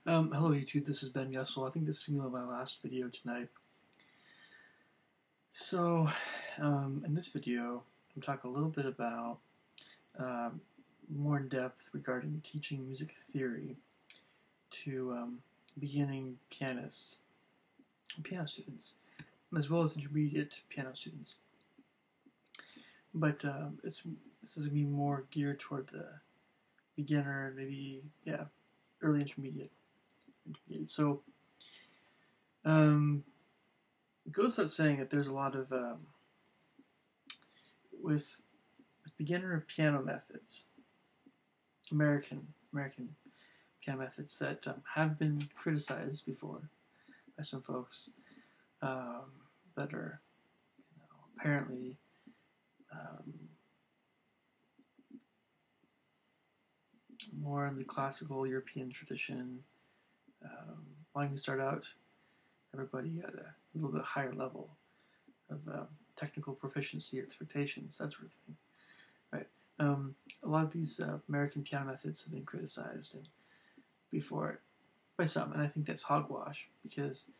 Hello YouTube, this is Ben Gussel. I think this is going to be my last video tonight. So, in this video, I'm talking a little bit about more in depth regarding teaching music theory to beginning pianists, piano students, as well as intermediate piano students. But this is going to be more geared toward the beginner, maybe, early intermediate. So, it goes without saying that there's a lot of, with beginner piano methods, American piano methods that have been criticized before by some folks that are apparently more in the classical European tradition, wanting to start out everybody at a little bit higher level of technical proficiency expectations, that sort of thing. Right. A lot of these American piano methods have been criticized before by some, and I think that's hogwash because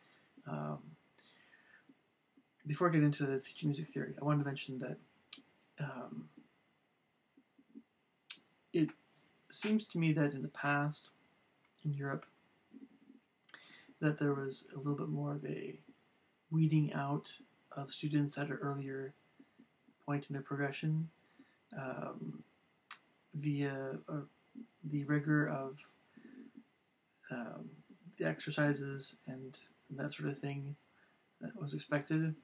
before I get into the teaching music theory, I wanted to mention that it seems to me that in the past, in Europe, that there was a little bit more of a weeding out of students at an earlier point in their progression via the rigor of the exercises and that sort of thing that was expected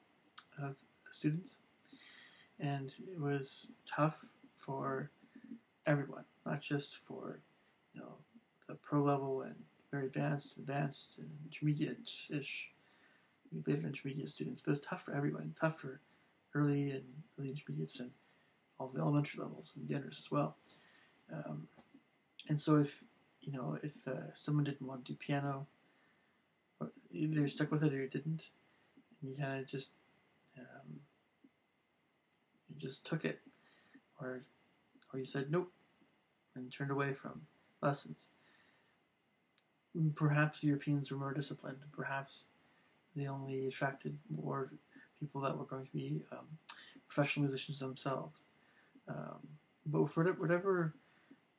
of students. And it was tough for everyone, not just for the pro level and very advanced, and intermediate-ish, later intermediate students, but it's tough for everyone. Tough for early intermediates and all the elementary levels and beginners as well. And so if someone didn't want to do piano, or either you're stuck with it or you didn't, and you kind of just took it, or you said nope and turned away from lessons. Perhaps the Europeans were more disciplined. Perhaps they only attracted more people that were going to be professional musicians themselves. But for whatever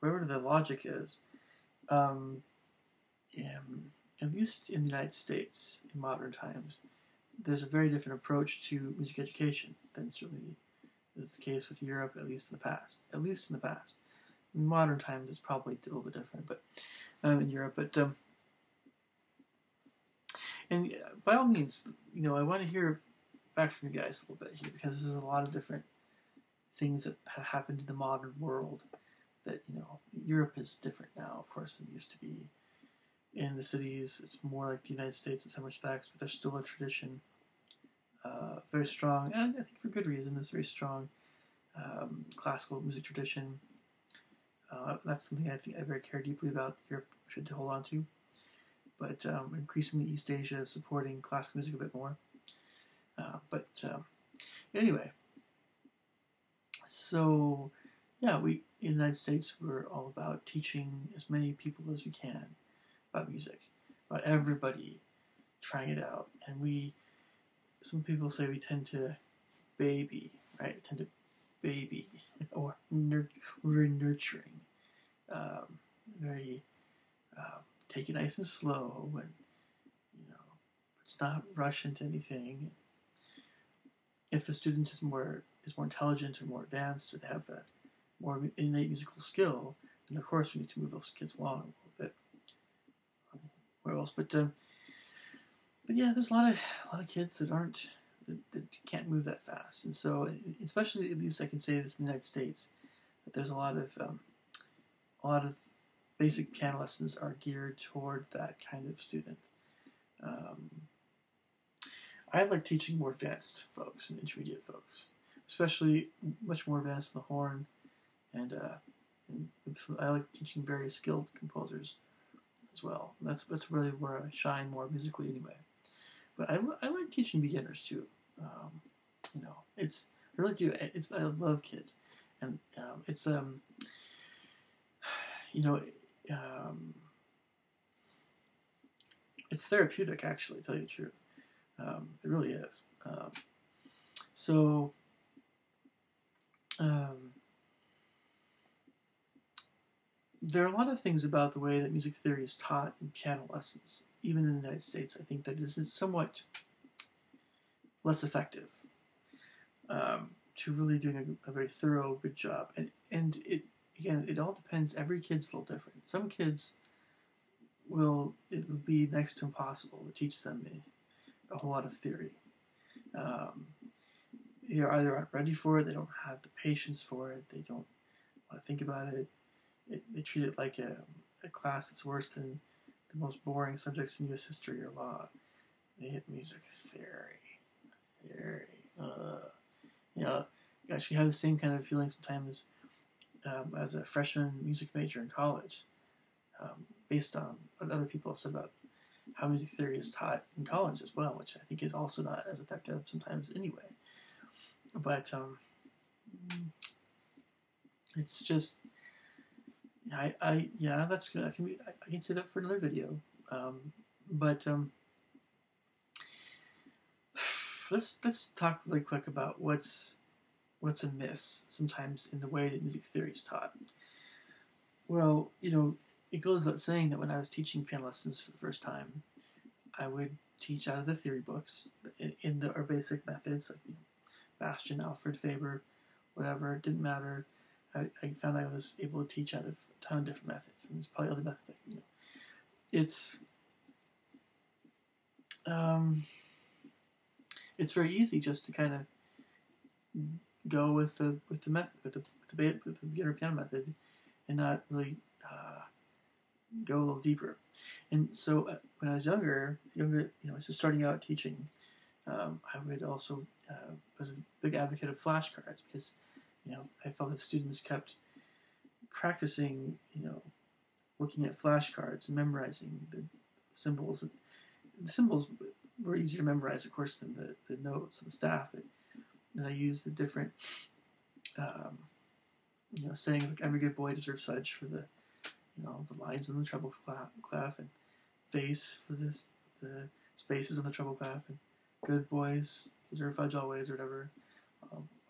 the logic is, at least in the United States, in modern times, there's a very different approach to music education than certainly is the case with Europe, at least in the past. At least in the past. In modern times, it's probably a little bit different, but in Europe. But and by all means, I want to hear back from you guys a little bit here, because there's a lot of different things that have happened in the modern world that, Europe is different now, of course, than it used to be. In the cities, it's more like the United States in some respects, but there's still a tradition, very strong, and I think for good reason, there's very strong classical music tradition. That's something I think I very care deeply about. Europe should hold on to. But increasingly East Asia is supporting classical music a bit more. Anyway, so yeah, we in the United States, we're all about teaching as many people as we can about music, about everybody trying it out. And some people say we tend to baby, right? Tend to baby, or we're very nurturing, very take it nice and slow, and let's not rush into anything. If a student is more intelligent or more advanced, or they have a more innate musical skill, then of course we need to move those kids along a little bit. Where else? But yeah, there's a lot of kids that can't move that fast, and so especially, at least I can say this in the United States, that there's a lot of basic piano lessons are geared toward that kind of student. I like teaching more advanced folks and intermediate folks, especially much more advanced in the horn, and I like teaching very skilled composers as well. That's really where I shine more musically anyway. But I like teaching beginners too. It's I really do. I love kids, and it's it's therapeutic, actually, to tell you the truth. It really is. So, there are a lot of things about the way that music theory is taught in piano lessons, even in the United States. I think that this is somewhat less effective to really doing a very thorough, good job. And it, again, it all depends. Every kid's a little different. Some kids it'll be next to impossible to teach them a whole lot of theory. They're either aren't ready for it, they don't have the patience for it, they don't want to think about it. They treat it like a class that's worse than the most boring subjects in U.S. history or law. They hit music theory. You know, you actually have the same kind of feeling sometimes as a freshman music major in college, based on what other people have said about how music theory is taught in college as well, which I think is also not as effective sometimes anyway. But it's just, yeah, that's good. I can say that for another video. But let's talk really quick about what's amiss sometimes in the way that music theory is taught. Well, it goes without saying that when I was teaching piano lessons for the first time, I would teach out of the theory books in our basic methods, like Bastian, Alfred, Faber, whatever. It didn't matter. I found I was able to teach out of a ton of different methods, and there's probably other methods. It's very easy just to kind of go with the method, with the beginner piano method, and not really go a little deeper. And so when I was younger, just starting out teaching, I would also was a big advocate of flashcards because I felt that students kept practicing, looking at flashcards and memorizing the symbols. The symbols were easier to memorize, of course, than the notes and the staff. And I used the different, sayings like "every good boy deserves fudge" for the lines in the treble clef, and "face" for the spaces on the treble clef, and "good boys deserve fudge always," or whatever,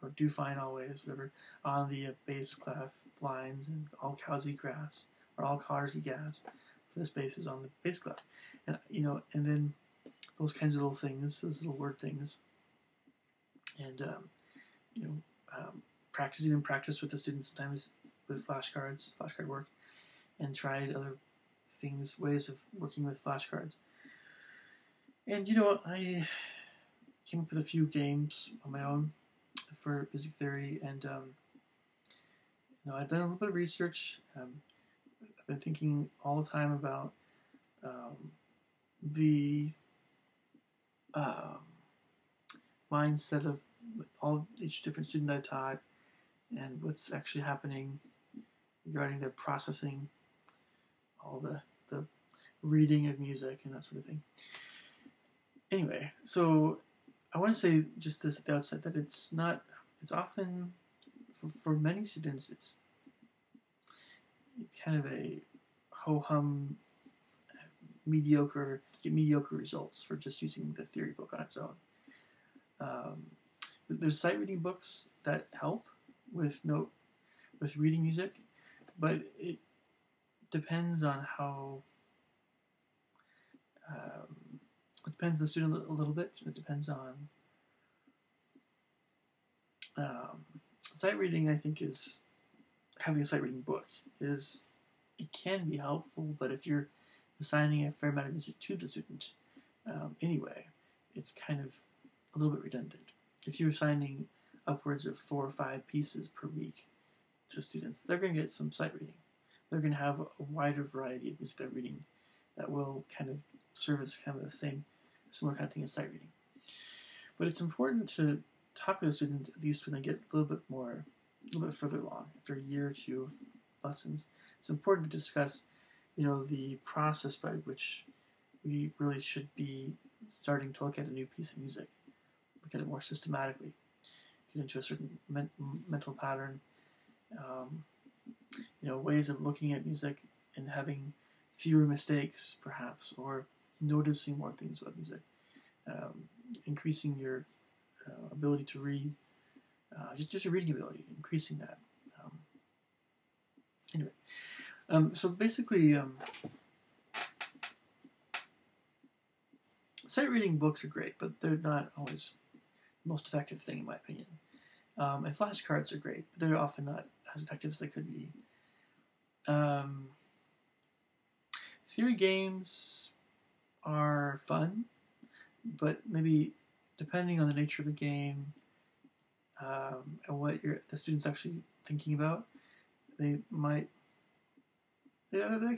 or "do fine always," whatever, on the bass clef lines, and "all cows eat grass," or "all cars eat gas" for the spaces on the bass clef. And and then those kinds of little things, those little word things, and practice with the students sometimes with flashcards, flashcard work, and tried other things, ways of working with flashcards. And I came up with a few games on my own for music theory, and I've done a little bit of research. I've been thinking all the time about the mindset of each different student I've taught, and what's actually happening regarding their processing, all the reading of music and that sort of thing. Anyway, so I want to say just this at the outset that it's often, for many students, it's kind of a ho-hum, get mediocre results for just using the theory book on its own. There's sight reading books that help with reading music, but it depends on how. It depends on the student a little bit. It depends on sight reading. I think having a sight reading book it can be helpful, but if you're assigning a fair amount of music to the student anyway, it's kind of a little bit redundant. If you're assigning upwards of 4 or 5 pieces per week to students, they're going to get some sight reading. They're going to have a wider variety of music they're reading that will kind of serve as kind of similar kind of thing as sight reading. But it's important to talk with a student at least when they get a little bit further along, after a year or two of lessons. It's important to discuss, the process by which we really should be starting to look at a new piece of music, look at it more systematically, get into a certain mental pattern, ways of looking at music and having fewer mistakes, perhaps, or noticing more things about music, increasing your ability to read, just your reading ability, increasing that. Anyway, so basically, sight reading books are great, but they're not always the most effective thing, in my opinion. And flashcards are great, but they're often not as effective as they could be. Theory games are fun, but maybe depending on the nature of the game and what the student's actually thinking about, they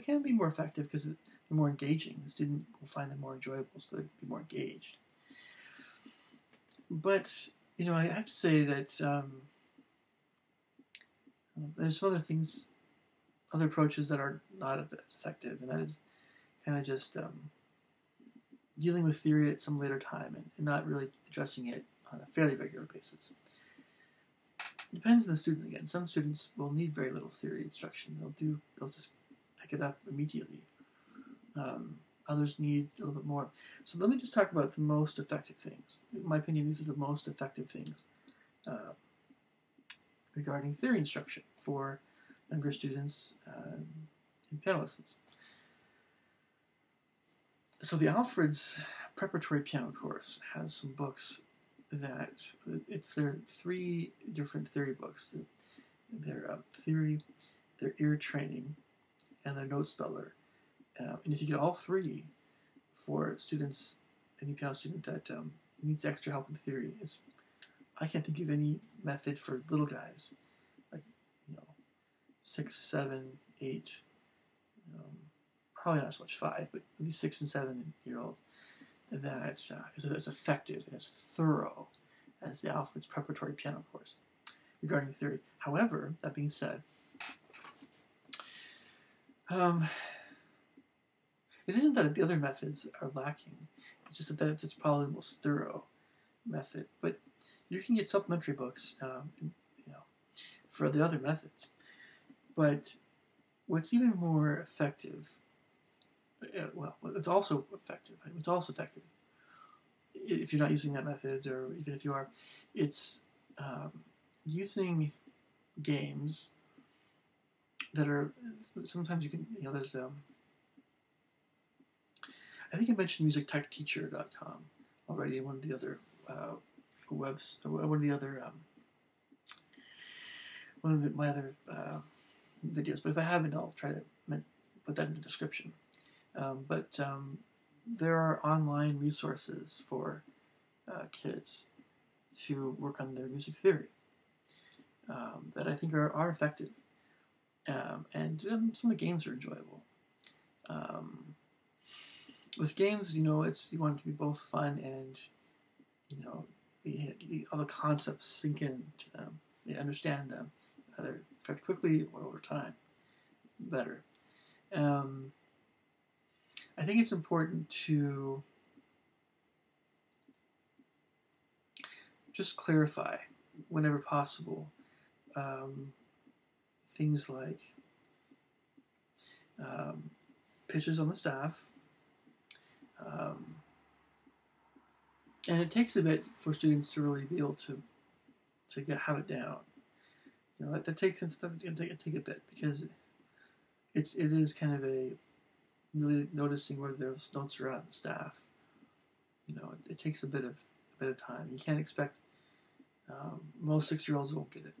can be more effective because they're more engaging. The student will find them more enjoyable, so they'll be more engaged. But I have to say that there's some other things, other approaches that are not as effective, and that is kind of just dealing with theory at some later time and not really addressing it on a fairly regular basis. It depends on the student again. Some students will need very little theory instruction. They'll just pick it up immediately. Others need a little bit more. So let me just talk about the most effective things. In my opinion, these are the most effective things regarding theory instruction for younger students in piano lessons. So the Alfred's preparatory piano course has some books that there are 3 different theory books. Their theory, their ear training, and their note speller. And if you get all 3 for students, any piano student that needs extra help in theory, I can't think of any method for little guys, like 6, 7, 8, probably not so much 5, but at least 6 and 7-year-olds, that is as effective and as thorough as the Alfred's preparatory piano course regarding theory. However, that being said, it isn't that the other methods are lacking. It's just that it's probably the most thorough method. But you can get supplementary books, for the other methods. But what's even more effective, it's also effective. It's also effective if you're not using that method, or even if you are. It's using games that are sometimes you can. There's I think I mentioned musictechteacher.com already in one of the other my other videos. But if I haven't, I'll try to put that in the description. But there are online resources for kids to work on their music theory that I think are effective, and some of the games are enjoyable. With games, you want it to be both fun and, all the concepts sink in to them. They understand them either fairly quickly or over time better. I think it's important to just clarify, whenever possible, things like pitches on the staff. And it takes a bit for students to really be able to have it down. That takes take a bit, because it is kind of a really noticing where those notes are at in the staff. It takes a bit of time. You can't expect most 6-year-olds won't get it.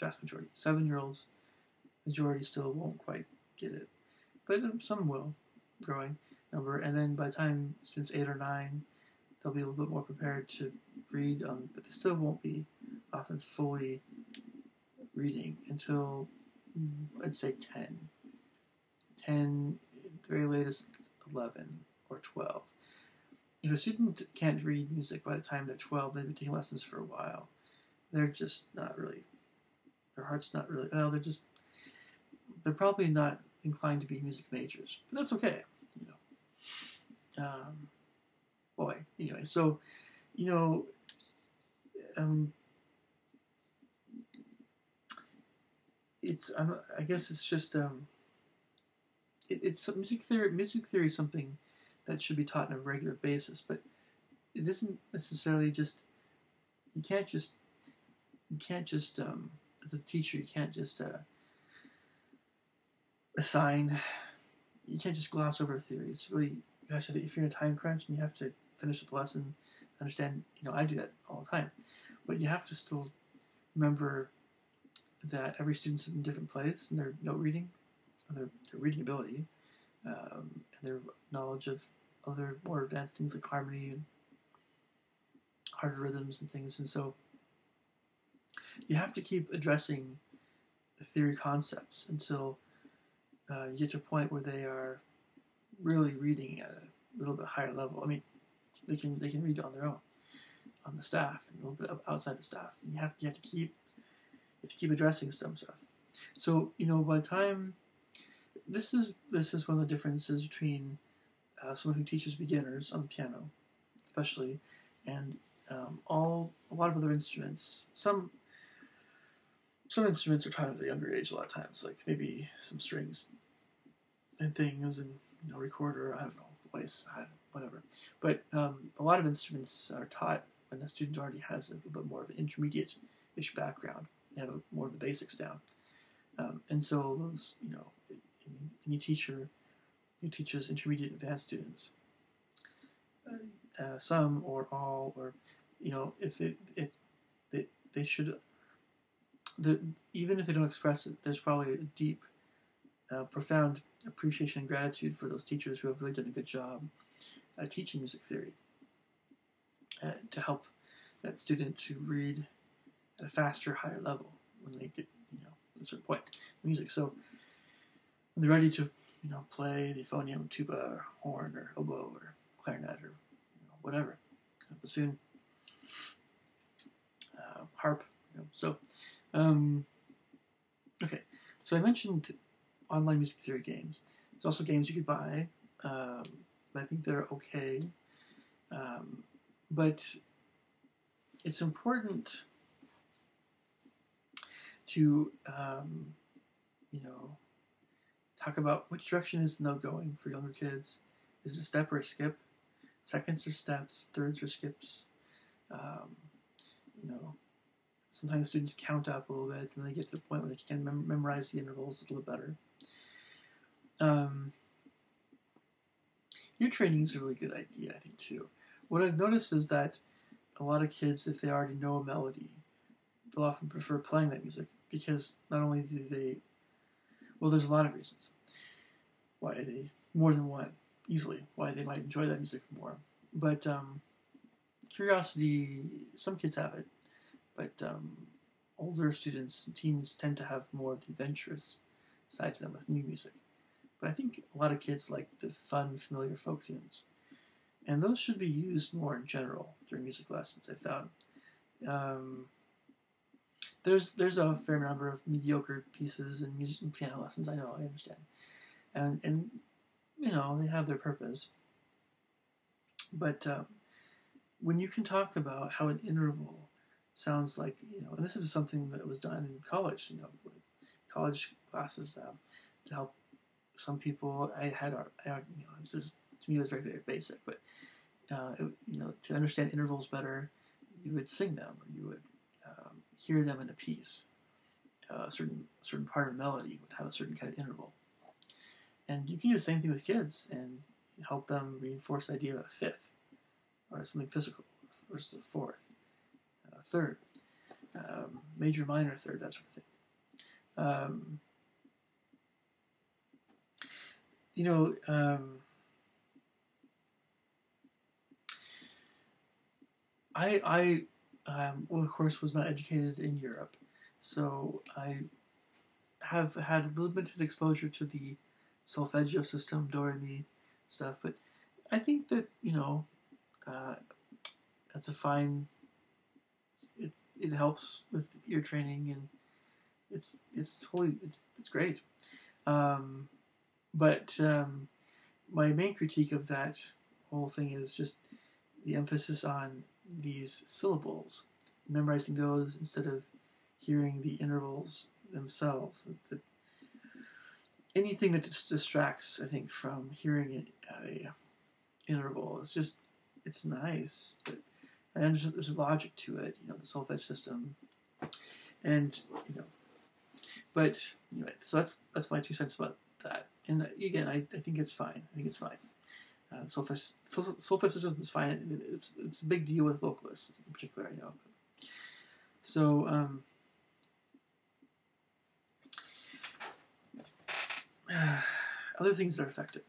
Vast majority. 7-year-olds, majority still won't quite get it, but some will, growing number. And then by the time since 8 or 9, they'll be a little bit more prepared to read, but they still won't be often fully reading until, I'd say, 10. 10, very latest 11 or 12. If a student can't read music by the time they're 12, they've been taking lessons for a while. They're just not really, their heart's not really, they're probably not inclined to be music majors, but that's okay, Anyway, so, it's, I guess it's just, it's music theory is something that should be taught on a regular basis. But it isn't necessarily just you can't just as a teacher you can't just assign you can't just gloss over a theory. It's really gosh, if you're in a time crunch and you have to finish the lesson, understand. I do that all the time, but you have to still remember that every student's in a different place in their note reading, their reading ability, and their knowledge of other more advanced things like harmony and harder rhythms and things. And so you have to keep addressing the theory concepts until you get to a point where they are really reading at a little bit higher level. I mean, they can read on their own, on the staff, and a little bit outside the staff. And you have to keep addressing some stuff. So by the time this is one of the differences between someone who teaches beginners on the piano, especially, and a lot of other instruments. Some instruments are taught at a younger age a lot of times, like maybe some strings and things, and recorder. I don't know, voice, whatever. But a lot of instruments are taught when the student already has a little bit more of an intermediate-ish background. They have more of the basics down, and so those, any teacher who teaches intermediate and advanced students, some or all, or if they should. Even if they don't express it, there's probably a deep, profound appreciation and gratitude for those teachers who have really done a good job at teaching music theory, to help that student to read at a faster, higher level when they get, at a certain point in music. So when they're ready to, play the euphonium, tuba, or horn, or oboe, or clarinet, or whatever, bassoon, harp. So. Okay, so I mentioned online music theory games. There's also games you could buy. I think they're okay. But it's important to, talk about which direction is the note going for younger kids. Is it a step or a skip? Seconds or steps? Thirds or skips? Sometimes students count up a little bit, and they get to the point where they can memorize the intervals a little better. Ear training is a really good idea, I think, too. What I've noticed is that a lot of kids, if they already know a melody, they'll often prefer playing that music, because not only do they... Well, there's a lot of reasons why they... More than one, easily, why they might enjoy that music more. But curiosity, some kids have it. But older students and teens tend to have more of the adventurous side to them with new music. But I think a lot of kids like the fun, familiar folk tunes. And those should be used more in general during music lessons, I found. There's a fair number of mediocre pieces in music and piano lessons, I understand. And they have their purpose. But when you can talk about how an interval sounds like, and this is something that was done in college, college classes, to help some people. This is, to me, it was very, very basic, but, to understand intervals better, you would sing them, or you would hear them in a piece. A certain part of melody would have a certain kind of interval. And you can do the same thing with kids and help them reinforce the idea of a fifth, or something physical, versus a fourth. Third, major, minor third, that sort of thing. I of course, was not educated in Europe, so I have had limited exposure to the solfeggio system, do re mi stuff. But I think that that's a fine. It helps with ear training, and it's great. But my main critique of that whole thing is just the emphasis on these syllables, memorizing those instead of hearing the intervals themselves. Anything that distracts, I think, from hearing interval. It's nice, but and there's logic to it. The solfege system, and but anyway, so that's my 2 cents about that. And again, I think it's fine. I think it's fine. Solfege system is fine. It's a big deal with vocalists in particular. I know. So other things that are effective.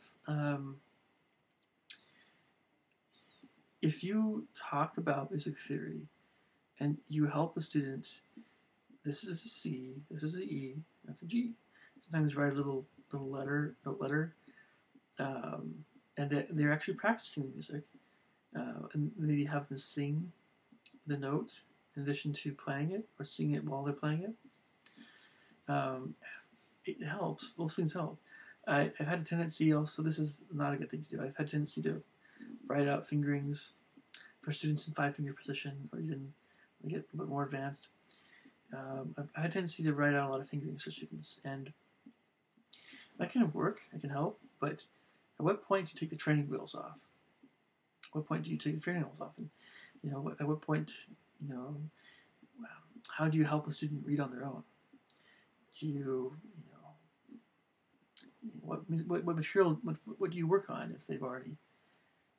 If you talk about music theory and you help a student, this is a C, this is a E, that's a G. Sometimes write a little note letter, and they're actually practicing music, and maybe have them sing the note in addition to playing it, or sing it while they're playing it. It helps. Those things help. I've had a tendency also, this is not a good thing to do, I've had a tendency to write out fingerings for students in 5-finger position, or even get a little bit more advanced. I've had a tendency to write out a lot of fingerings for students, and that can work, it can help, but at what point do you take the training wheels off? At what point do you take the training wheels off? And, at what point, how do you help a student read on their own? Do you, what material, what do you work on if they've already,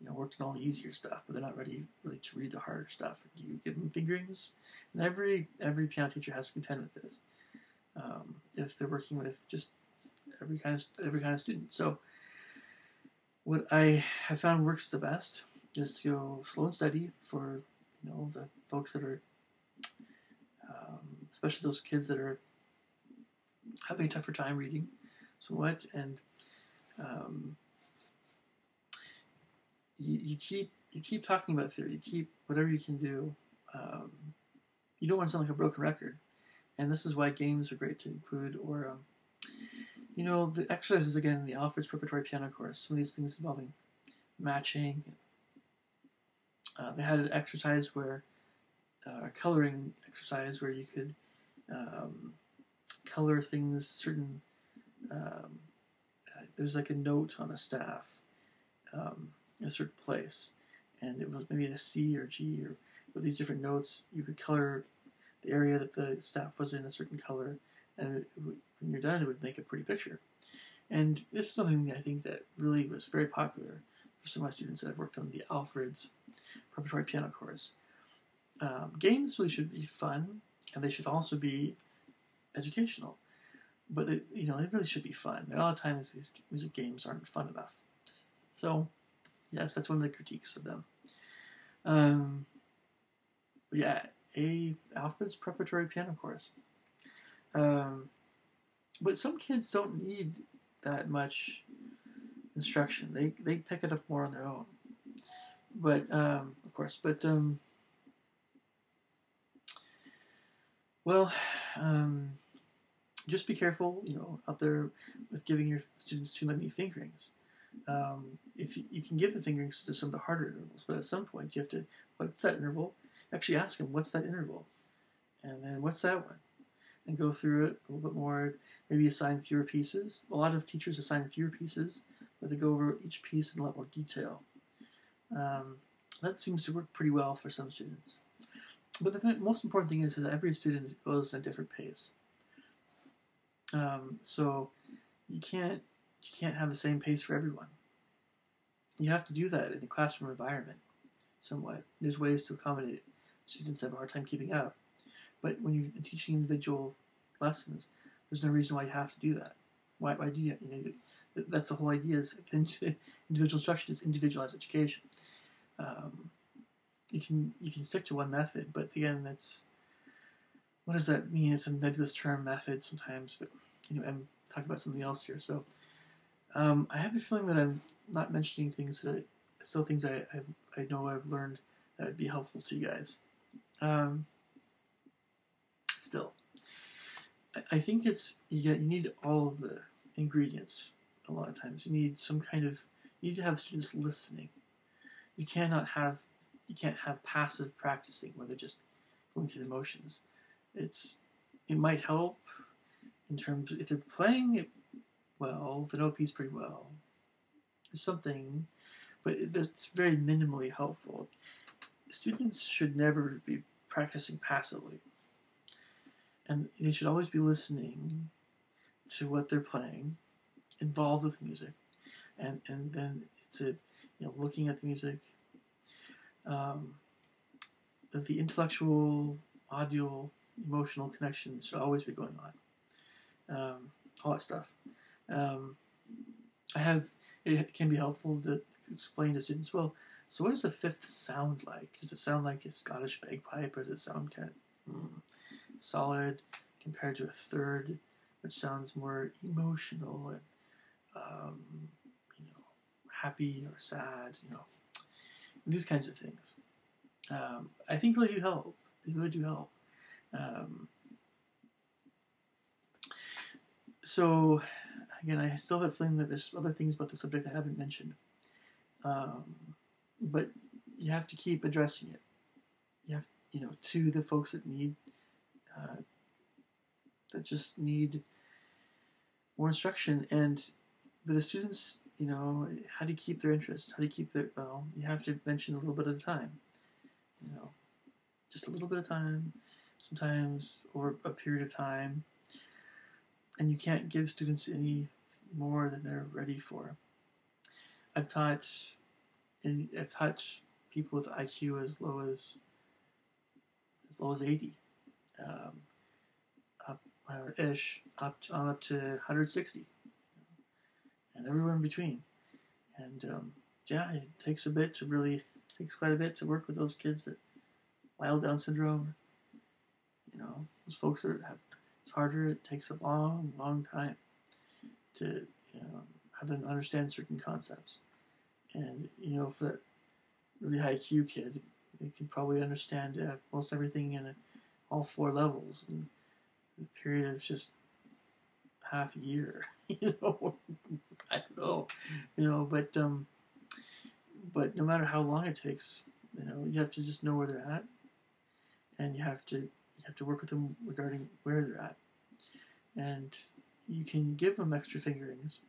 worked on all the easier stuff, but they're not ready really to read the harder stuff? Do you give them fingerings? And every piano teacher has to contend with this. If they're working with just every kind of student. So what I have found works the best is to go slow and steady for the folks that are, especially those kids that are having a tougher time reading. So what? And you keep talking about theory. You keep whatever you can do. You don't want to sound like a broken record, and this is why games are great to include. Or the exercises again in the Alfred's preparatory piano course. Some of these things involving matching. They had an exercise where a coloring exercise where you could color things certain. There's like a note on a staff in a certain place, and it was maybe a C or G, or with these different notes, you could color the area that the staff was in a certain color, and when you're done, it would make a pretty picture. And this is something that I think that really was very popular for some of my students that have worked on the Alfred's preparatory piano course. Games really should be fun, and they should also be educational. But they really should be fun. A lot of times these music games aren't fun enough. So, yes, that's one of the critiques of them. But yeah, Alfred's preparatory piano course. But some kids don't need that much instruction. They pick it up more on their own. But of course, just be careful, out there with giving your students too many fingerings. If you can give the fingerings to some of the harder intervals, but at some point you have to, what's that interval? Actually ask them, what's that interval? And then what's that one? And go through it a little bit more, maybe assign fewer pieces. A lot of teachers assign fewer pieces, but they go over each piece in a lot more detail. That seems to work pretty well for some students. But the most important thing is that every student goes at a different pace. So you can't have the same pace for everyone. You have to do that in a classroom environment somewhat. There's ways to accommodate students that have a hard time keeping up. But when you're teaching individual lessons, there's no reason why you have to do that. Why do you? That's the whole idea. Is individual instruction is individualized education. You can stick to one method, but again, what does that mean? It's a nebulous term, method, sometimes. But I'm talking about something else here. So I have a feeling that I'm not mentioning things I know I've learned that would be helpful to you guys. Still, I think you need all of the ingredients. A lot of times, you need to have students listening. You can't have passive practicing where they're just going through the motions. It might help in terms of if they're playing it well, the note piece pretty well, or something. but it's very minimally helpful. Students should never be practicing passively, and they should always be listening to what they're playing, involved with music, and then it's looking at the music. The intellectual, audio, emotional connections should always be going on. All that stuff. It can be helpful to explain to students, well, so what does a fifth sound like? Does it sound like a Scottish bagpipe, or does it sound kind of solid compared to a third, which sounds more emotional and happy or sad, these kinds of things. I think really do help. They really do help. So, again, I still have a feeling that there's other things about the subject I haven't mentioned. But you have to keep addressing it. You have, to the folks that just need more instruction. And with the students, how do you keep their interest? How do you keep their, you have to mention a little bit at a time. Just a little bit of time, sometimes over a period of time. And you can't give students any more than they're ready for. I've taught people with IQ as low as 80, up to 160, and everywhere in between. And it takes quite a bit to work with those kids that mild Down syndrome. Those folks that it's harder. It takes a long, long time to have them understand certain concepts. And for that really high IQ kid, they can probably understand most everything in all 4 levels in a period of just half a year. I don't know, but no matter how long it takes, you have to just know where they're at, and you have to work with them regarding where they're at, and you can give them extra fingerings.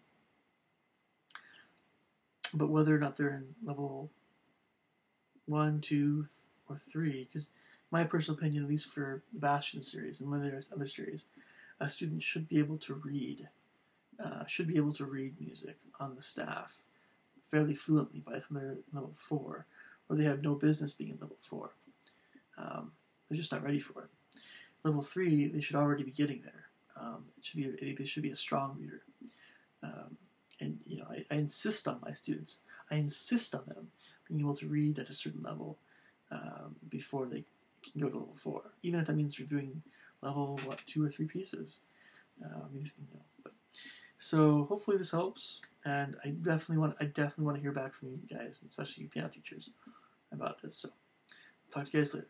But whether or not they're in level 1, 2, or 3, because my personal opinion, at least for the Bastion series and when there's other series, a student should be able to read music on the staff fairly fluently by the time they're level 4, or they have no business being in level 4. They're just not ready for it. Level 3, they should already be getting there. They should be a strong reader. And I insist on my students. I insist on them being able to read at a certain level before they can go to level 4, even if that means reviewing level 2 or 3 pieces. So hopefully this helps, and I definitely want to hear back from you guys, especially you piano teachers, about this. So talk to you guys later.